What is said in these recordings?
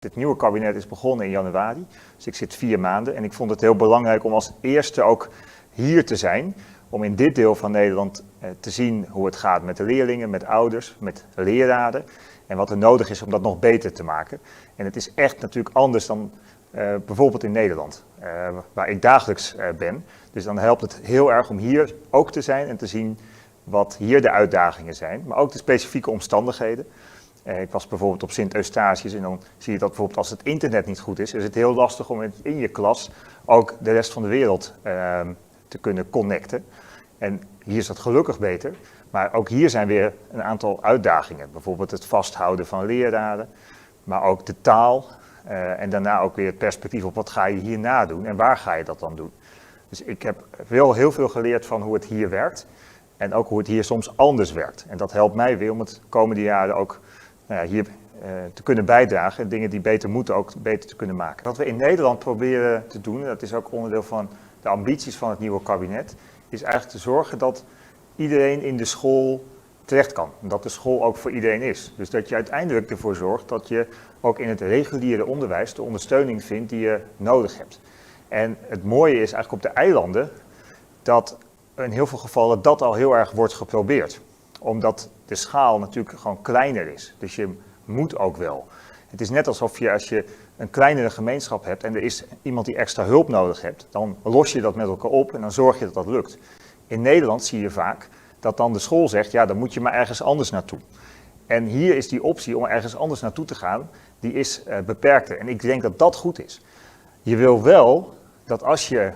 Het nieuwe kabinet is begonnen in januari, dus ik zit 4 maanden en ik vond het heel belangrijk om als eerste ook hier te zijn. Om in dit deel van Nederland te zien hoe het gaat met de leerlingen, met ouders, met leraren. En wat er nodig is om dat nog beter te maken. En het is echt natuurlijk anders dan bijvoorbeeld in Nederland, waar ik dagelijks ben. Dus dan helpt het heel erg om hier ook te zijn en te zien wat hier de uitdagingen zijn. Maar ook de specifieke omstandigheden. Ik was bijvoorbeeld op Sint-Eustatius en dan zie je dat bijvoorbeeld als het internet niet goed is het heel lastig om in je klas ook de rest van de wereld te kunnen connecten. En hier is dat gelukkig beter, maar ook hier zijn weer een aantal uitdagingen. Bijvoorbeeld het vasthouden van leraren, maar ook de taal en daarna ook weer het perspectief op wat ga je hierna doen en waar ga je dat dan doen. Dus ik heb wel heel veel geleerd van hoe het hier werkt en ook hoe het hier soms anders werkt. En dat helpt mij weer om het komende jaren ook hier te kunnen bijdragen en dingen die beter moeten ook beter te kunnen maken. Wat we in Nederland proberen te doen, en dat is ook onderdeel van de ambities van het nieuwe kabinet, is eigenlijk te zorgen dat iedereen in de school terecht kan. En dat de school ook voor iedereen is. Dus dat je uiteindelijk ervoor zorgt dat je ook in het reguliere onderwijs de ondersteuning vindt die je nodig hebt. En het mooie is eigenlijk op de eilanden dat in heel veel gevallen dat al heel erg wordt geprobeerd. Omdat de schaal natuurlijk gewoon kleiner is. Dus je moet ook wel. Het is net alsof je als je een kleinere gemeenschap hebt en er is iemand die extra hulp nodig hebt, dan los je dat met elkaar op en dan zorg je dat dat lukt. In Nederland zie je vaak dat dan de school zegt, ja dan moet je maar ergens anders naartoe. En hier is die optie om ergens anders naartoe te gaan, die is beperkter. En ik denk dat dat goed is. Je wil wel dat als je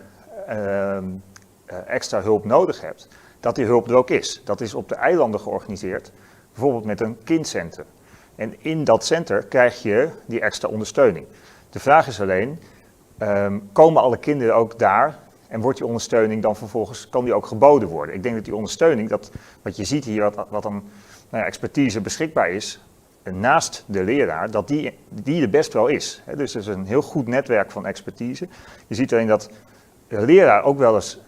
extra hulp nodig hebt, dat die hulp er ook is. Dat is op de eilanden georganiseerd, bijvoorbeeld met een kindcentrum. En in dat center krijg je die extra ondersteuning. De vraag is alleen, komen alle kinderen ook daar en wordt die ondersteuning dan vervolgens, kan die ook geboden worden? Ik denk dat die ondersteuning, dat wat je ziet hier, wat een expertise beschikbaar is, naast de leraar, dat die er best wel is. Dus er is een heel goed netwerk van expertise. Je ziet alleen dat de leraar ook wel eens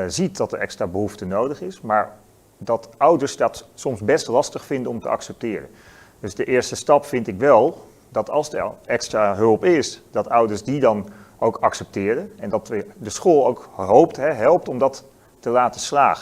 ziet dat er extra behoefte nodig is, maar dat ouders dat soms best lastig vinden om te accepteren. Dus de eerste stap vind ik wel, dat als er extra hulp is, dat ouders die dan ook accepteren en dat de school ook helpt om dat te laten slagen.